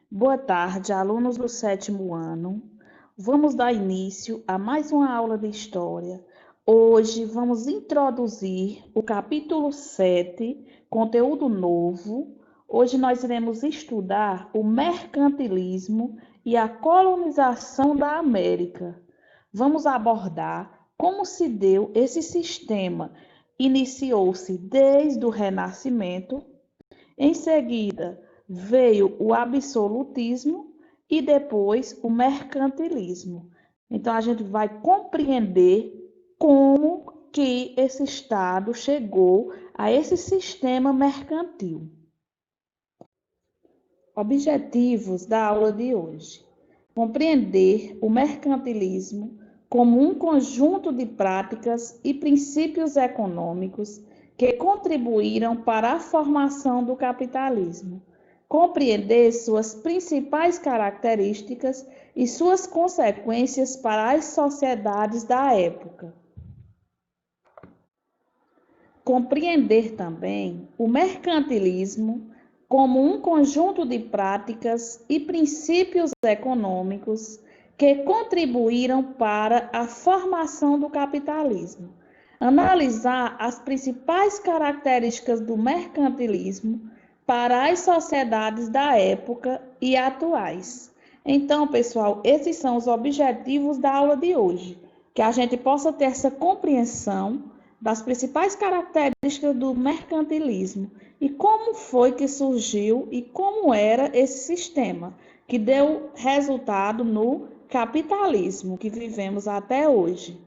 Boa tarde, alunos do sétimo ano. Vamos dar início a mais uma aula de história. Hoje vamos introduzir o capítulo 7, conteúdo novo. Hoje nós iremos estudar o mercantilismo e a colonização da América. Vamos abordar como se deu esse sistema. Iniciou-se desde o Renascimento. Em seguida, veio o absolutismo e depois o mercantilismo. Então, a gente vai compreender como que esse Estado chegou a esse sistema mercantil. Objetivos da aula de hoje: compreender o mercantilismo como um conjunto de práticas e princípios econômicos que contribuíram para a formação do capitalismo, compreender suas principais características e suas consequências para as sociedades da época. Compreender também o mercantilismo como um conjunto de práticas e princípios econômicos que contribuíram para a formação do capitalismo. Analisar as principais características do mercantilismo para as sociedades da época e atuais. Então, pessoal, esses são os objetivos da aula de hoje, que a gente possa ter essa compreensão das principais características do mercantilismo e como foi que surgiu e como era esse sistema que deu resultado no capitalismo que vivemos até hoje.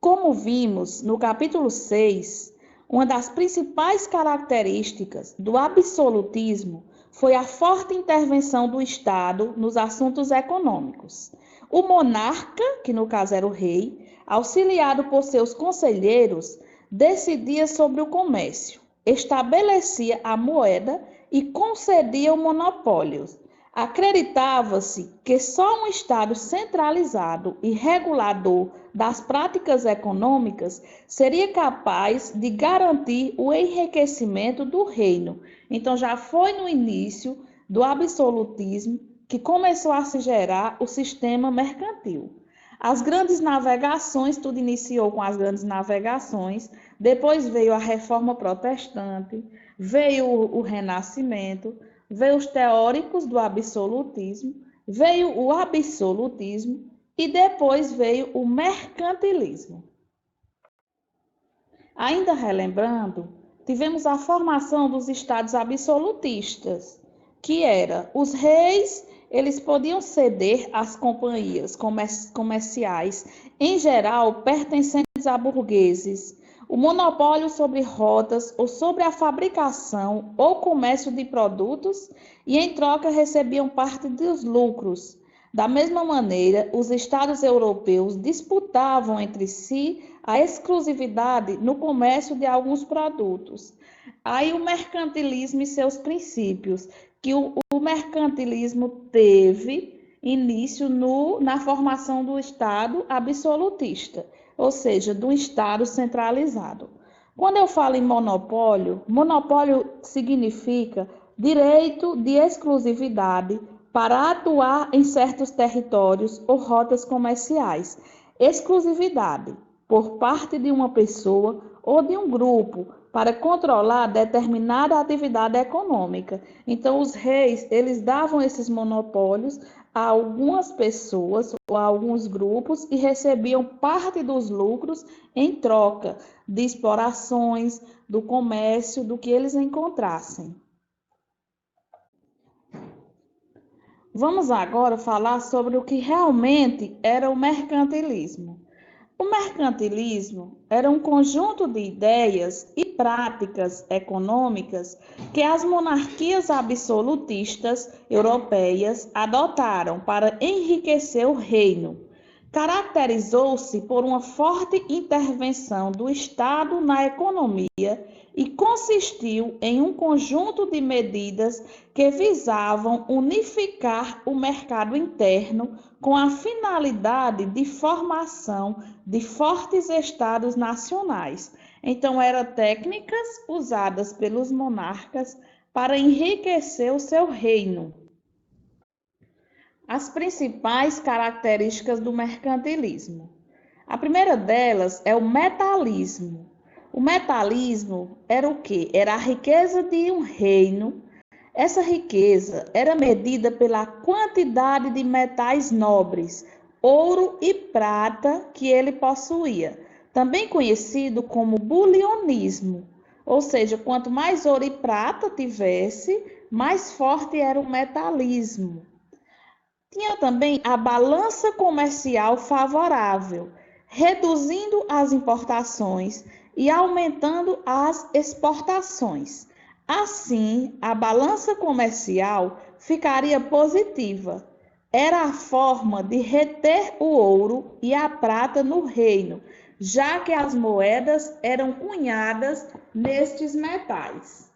Como vimos no capítulo 6, uma das principais características do absolutismo foi a forte intervenção do Estado nos assuntos econômicos. O monarca, que no caso era o rei, auxiliado por seus conselheiros, decidia sobre o comércio, estabelecia a moeda e concedia o monopólio. Acreditava-se que só um Estado centralizado e regulador das práticas econômicas seria capaz de garantir o enriquecimento do reino. Então, já foi no início do absolutismo que começou a se gerar o sistema mercantil. As grandes navegações, tudo iniciou com as grandes navegações, depois veio a Reforma Protestante, veio o Renascimento, veio os teóricos do absolutismo, veio o absolutismo e depois veio o mercantilismo. Ainda relembrando, tivemos a formação dos estados absolutistas, que era os reis, eles podiam ceder às companhias comerciais, em geral pertencentes a burgueses, o monopólio sobre rotas ou sobre a fabricação ou comércio de produtos e, em troca, recebiam parte dos lucros. Da mesma maneira, os estados europeus disputavam entre si a exclusividade no comércio de alguns produtos. Aí o mercantilismo e seus princípios, que o mercantilismo teve início na formação do Estado absolutista, ou seja, do Estado centralizado. Quando eu falo em monopólio, monopólio significa direito de exclusividade para atuar em certos territórios ou rotas comerciais. Exclusividade por parte de uma pessoa ou de um grupo para controlar determinada atividade econômica. Então, os reis, eles davam esses monopólios a algumas pessoas ou a alguns grupos e recebiam parte dos lucros em troca de explorações, do comércio, do que eles encontrassem. Vamos agora falar sobre o que realmente era o mercantilismo. O mercantilismo era um conjunto de ideias e práticas econômicas que as monarquias absolutistas europeias adotaram para enriquecer o reino. Caracterizou-se por uma forte intervenção do Estado na economia e consistiu em um conjunto de medidas que visavam unificar o mercado interno com a finalidade de formação de fortes estados nacionais. Então, eram técnicas usadas pelos monarcas para enriquecer o seu reino. As principais características do mercantilismo. A primeira delas é o metalismo. O metalismo era o quê? Era a riqueza de um reino. Essa riqueza era medida pela quantidade de metais nobres, ouro e prata que ele possuía, também conhecido como bulionismo. Ou seja, quanto mais ouro e prata tivesse, mais forte era o metalismo. Tinha também a balança comercial favorável, reduzindo as importações e aumentando as exportações. Assim, a balança comercial ficaria positiva. Era a forma de reter o ouro e a prata no reino, já que as moedas eram cunhadas nestes metais.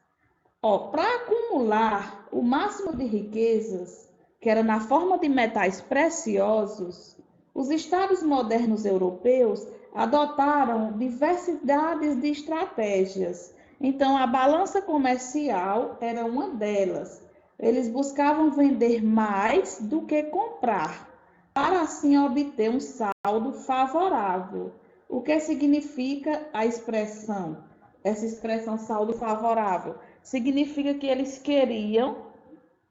Para acumular o máximo de riquezas, que era na forma de metais preciosos, os estados modernos europeus adotaram diversidades de estratégias. Então, a balança comercial era uma delas. Eles buscavam vender mais do que comprar, para assim obter um saldo favorável. O que significa a expressão? Essa expressão saldo favorável significa que eles queriam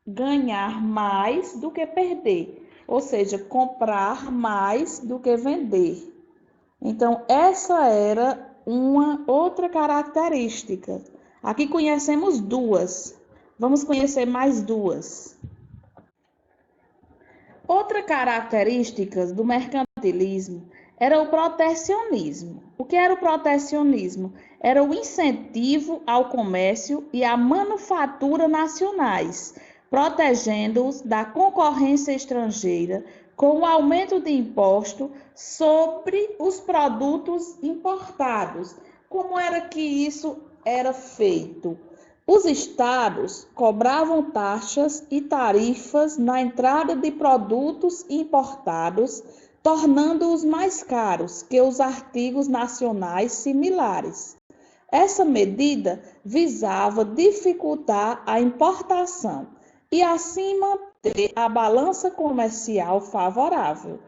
ganhar mais do que perder, ou seja, comprar mais do que vender. Então, essa era uma outra característica. Aqui conhecemos duas. Vamos conhecer mais duas. Outra característica do mercantilismo era o protecionismo. O que era o protecionismo? Era o incentivo ao comércio e à manufatura nacionais, protegendo-os da concorrência estrangeira com o aumento de imposto sobre os produtos importados. Como era que isso era feito? Os estados cobravam taxas e tarifas na entrada de produtos importados, tornando-os mais caros que os artigos nacionais similares. Essa medida visava dificultar a importação e assim manter a balança comercial favorável.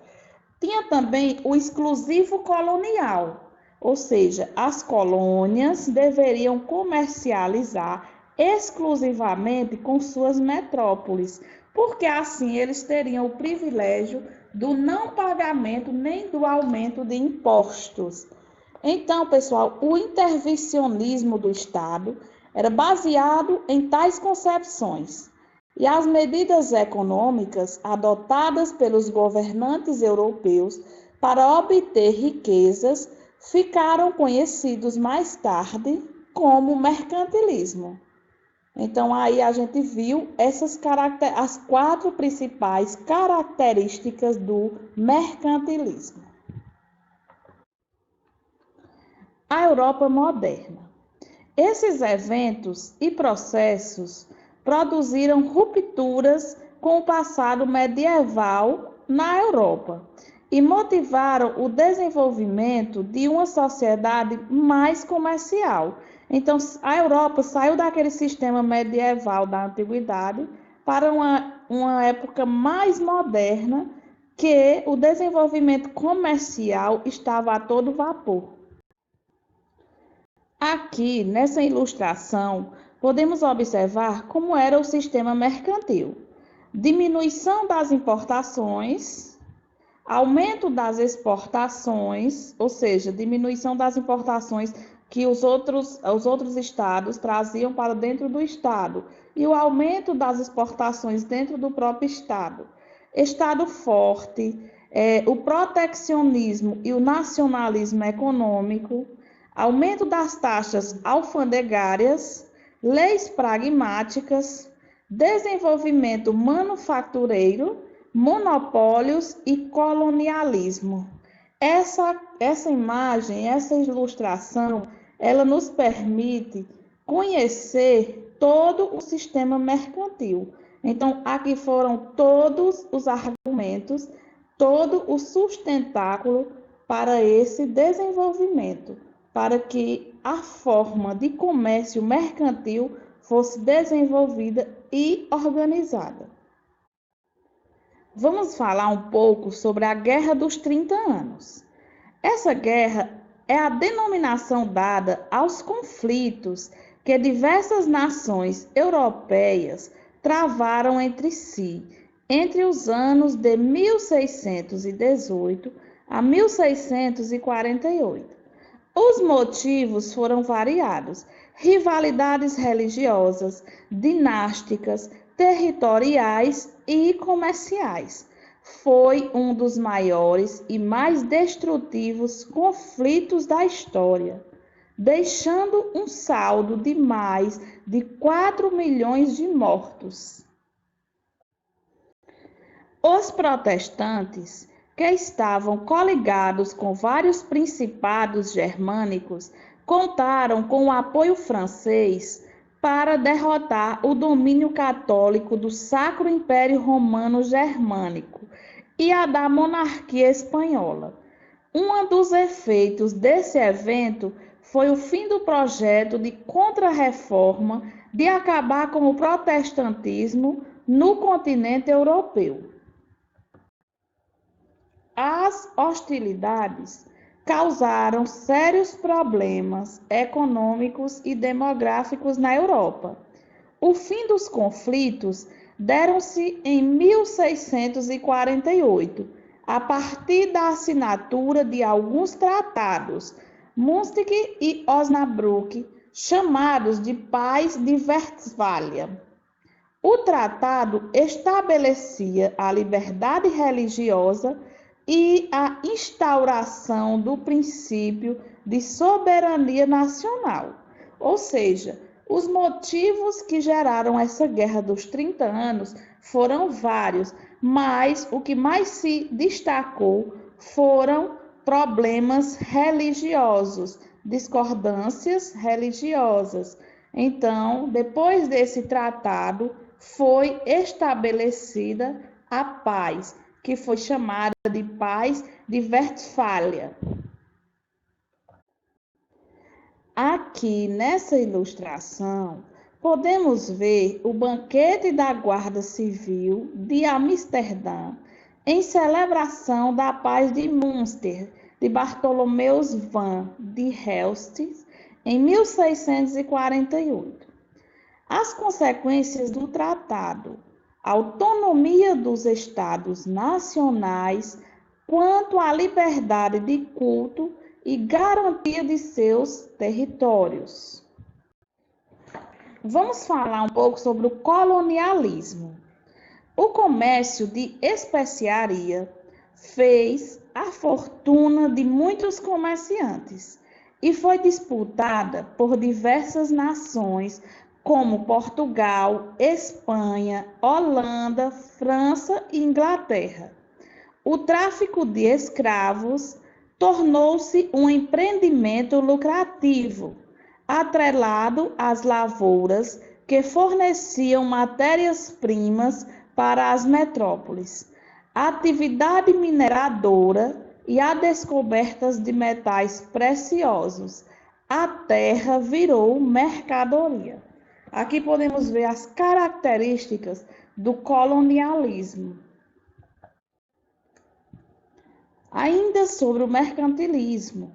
Tinha também o exclusivo colonial, ou seja, as colônias deveriam comercializar exclusivamente com suas metrópoles, porque assim eles teriam o privilégio do não pagamento nem do aumento de impostos. Então, pessoal, o intervencionismo do Estado era baseado em tais concepções. E as medidas econômicas adotadas pelos governantes europeus para obter riquezas ficaram conhecidos mais tarde como mercantilismo. Então, aí a gente viu as 4 principais características do mercantilismo. A Europa moderna. Esses eventos e processos produziram rupturas com o passado medieval na Europa e motivaram o desenvolvimento de uma sociedade mais comercial. Então, a Europa saiu daquele sistema medieval da antiguidade para uma época mais moderna, que o desenvolvimento comercial estava a todo vapor. Aqui, nessa ilustração, podemos observar como era o sistema mercantil. Diminuição das importações, aumento das exportações, ou seja, diminuição das importações que os outros estados traziam para dentro do estado e o aumento das exportações dentro do próprio estado. Estado forte, o proteccionismo e o nacionalismo econômico, aumento das taxas alfandegárias, leis pragmáticas, desenvolvimento manufatureiro, monopólios e colonialismo. Essa imagem, essa ilustração, ela nos permite conhecer todo o sistema mercantil. Então, aqui foram todos os argumentos, todo o sustentáculo para esse desenvolvimento, para que a forma de comércio mercantil fosse desenvolvida e organizada. Vamos falar um pouco sobre a Guerra dos 30 Anos. Essa guerra é a denominação dada aos conflitos que diversas nações europeias travaram entre si entre os anos de 1618 a 1648. Os motivos foram variados: rivalidades religiosas, dinásticas, territoriais e comerciais. Foi um dos maiores e mais destrutivos conflitos da história, deixando um saldo de mais de 4 milhões de mortos. Os protestantes, que estavam coligados com vários principados germânicos, contaram com o apoio francês para derrotar o domínio católico do Sacro Império Romano Germânico e a da monarquia espanhola. Um dos efeitos desse evento foi o fim do projeto de contra-reforma de acabar com o protestantismo no continente europeu. As hostilidades causaram sérios problemas econômicos e demográficos na Europa. O fim dos conflitos deram-se em 1648, a partir da assinatura de alguns tratados, Munster e Osnabrück, chamados de Paz de Westfália. O tratado estabelecia a liberdade religiosa e a instauração do princípio de soberania nacional. Ou seja, os motivos que geraram essa Guerra dos 30 Anos foram vários, mas o que mais se destacou foram problemas religiosos, discordâncias religiosas. Então, depois desse tratado, foi estabelecida a paz, que foi chamada de Paz de Westfália. Aqui nessa ilustração, podemos ver o banquete da Guarda Civil de Amsterdã em celebração da Paz de Münster, de Bartholomeus van de Helst, em 1648. As consequências do tratado: autonomia dos estados nacionais quanto à liberdade de culto e garantia de seus territórios. Vamos falar um pouco sobre o colonialismo. O comércio de especiaria fez a fortuna de muitos comerciantes e foi disputada por diversas nações como Portugal, Espanha, Holanda, França e Inglaterra. O tráfico de escravos tornou-se um empreendimento lucrativo, atrelado às lavouras que forneciam matérias-primas para as metrópoles, a atividade mineradora e a descobertas de metais preciosos. A terra virou mercadoria. Aqui podemos ver as características do colonialismo. Ainda sobre o mercantilismo,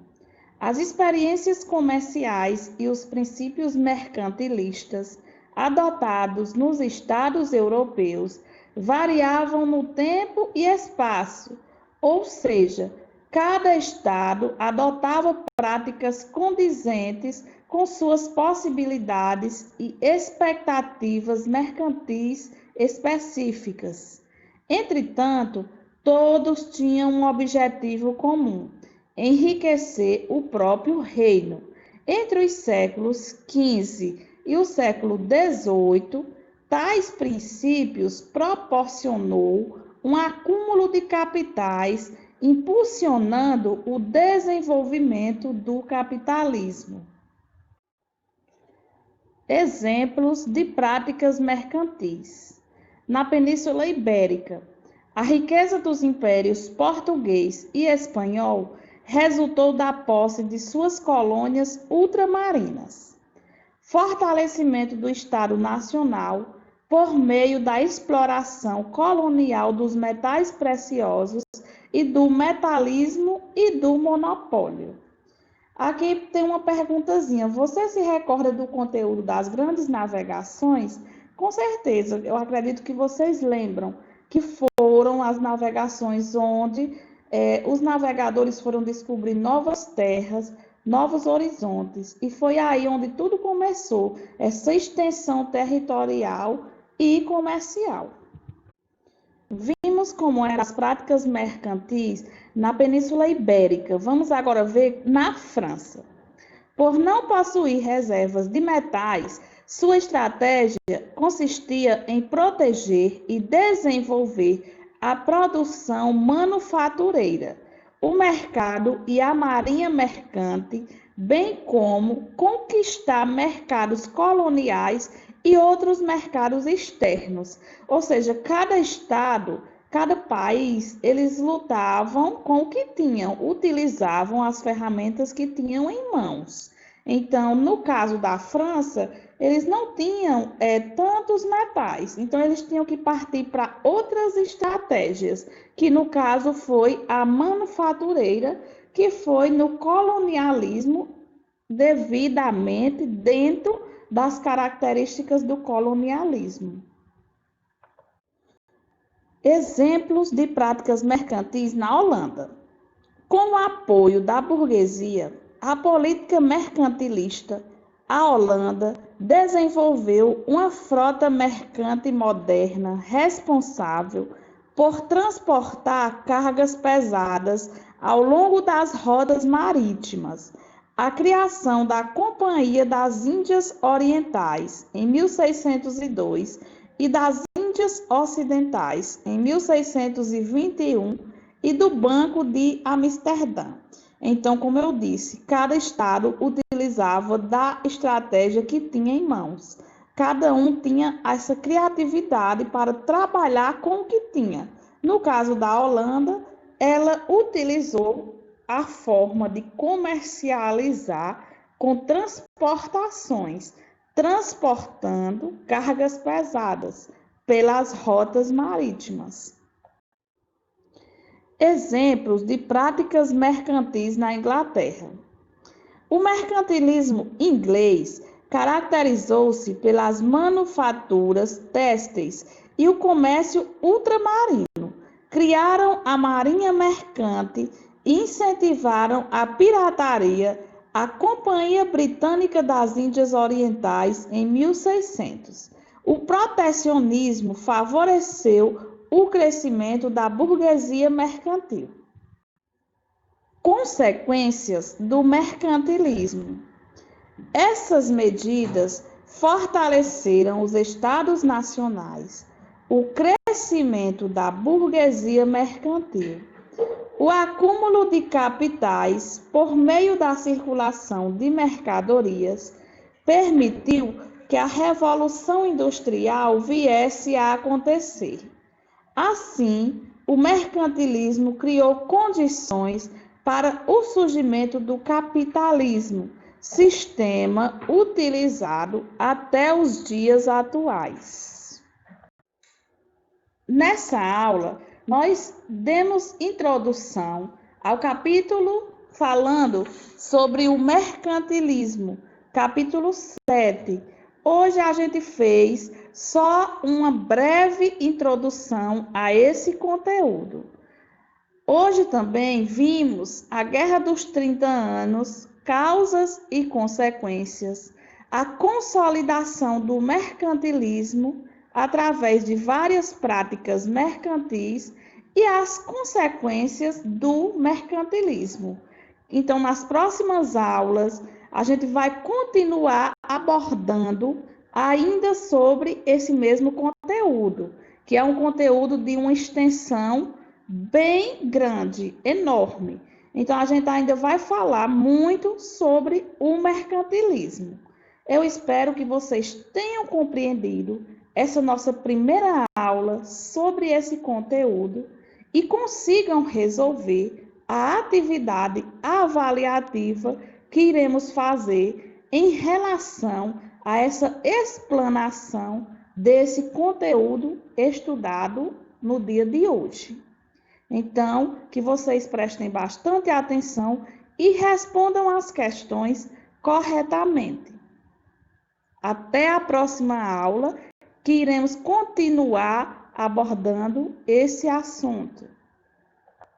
as experiências comerciais e os princípios mercantilistas adotados nos estados europeus variavam no tempo e espaço, ou seja, cada estado adotava práticas condizentes com suas possibilidades e expectativas mercantis específicas. Entretanto, todos tinham um objetivo comum: enriquecer o próprio reino. Entre os séculos XV e o século XVIII, tais princípios proporcionou um acúmulo de capitais, impulsionando o desenvolvimento do capitalismo. Exemplos de práticas mercantis. Na Península Ibérica, a riqueza dos impérios português e espanhol resultou da posse de suas colônias ultramarinas. fortalecimento do Estado Nacional por meio da exploração colonial dos metais preciosos e do metalismo e do monopólio. Aqui tem uma perguntazinha. Você se recorda do conteúdo das grandes navegações? Com certeza, eu acredito que vocês lembram que foram as navegações onde os navegadores foram descobrir novas terras, novos horizontes. E foi aí onde tudo começou, essa extensão territorial e comercial. Vimos como eram as práticas mercantis na Península Ibérica. Vamos agora ver na França. Por não possuir reservas de metais, sua estratégia consistia em proteger e desenvolver a produção manufatureira, o mercado e a marinha mercante, bem como conquistar mercados coloniais e outros mercados externos. Ou seja, cada estado, cada país, eles lutavam com o que tinham, utilizavam as ferramentas que tinham em mãos. Então, no caso da França, eles não tinham tantos metais, então eles tinham que partir para outras estratégias, que no caso foi a manufatureira, que foi no colonialismo, devidamente dentro das características do colonialismo. Exemplos de práticas mercantis na Holanda. Com o apoio da burguesia, a política mercantilista, a Holanda desenvolveu uma frota mercante moderna responsável por transportar cargas pesadas ao longo das rotas marítimas. A criação da Companhia das Índias Orientais, em 1602, e das Índias Ocidentais, em 1621, e do Banco de Amsterdã. Então, como eu disse, cada estado utilizava da estratégia que tinha em mãos. Cada um tinha essa criatividade para trabalhar com o que tinha. No caso da Holanda, ela utilizou a forma de comercializar com transportações, transportando cargas pesadas pelas rotas marítimas. Exemplos de práticas mercantis na Inglaterra. O mercantilismo inglês caracterizou-se pelas manufaturas têxteis e o comércio ultramarino. Criaram a marinha mercante e incentivaram a pirataria. A Companhia Britânica das Índias Orientais em 1600. O protecionismo favoreceu o crescimento da burguesia mercantil. Consequências do mercantilismo. Essas medidas fortaleceram os estados nacionais, o crescimento da burguesia mercantil, o acúmulo de capitais por meio da circulação de mercadorias permitiu que a Revolução Industrial viesse a acontecer. Assim, o mercantilismo criou condições para o surgimento do capitalismo, sistema utilizado até os dias atuais. Nessa aula, nós demos introdução ao capítulo falando sobre o mercantilismo, capítulo 7. Hoje a gente fez só uma breve introdução a esse conteúdo. Hoje também vimos a Guerra dos 30 Anos, causas e consequências, a consolidação do mercantilismo através de várias práticas mercantis e as consequências do mercantilismo. Então, nas próximas aulas, a gente vai continuar abordando ainda sobre esse mesmo conteúdo, que é um conteúdo de uma extensão bem grande, enorme. Então, a gente ainda vai falar muito sobre o mercantilismo. Eu espero que vocês tenham compreendido essa nossa primeira aula sobre esse conteúdo e consigam resolver a atividade avaliativa que iremos fazer em relação a essa explanação desse conteúdo estudado no dia de hoje. Então, que vocês prestem bastante atenção e respondam as questões corretamente. Até a próxima aula, que iremos continuar abordando esse assunto.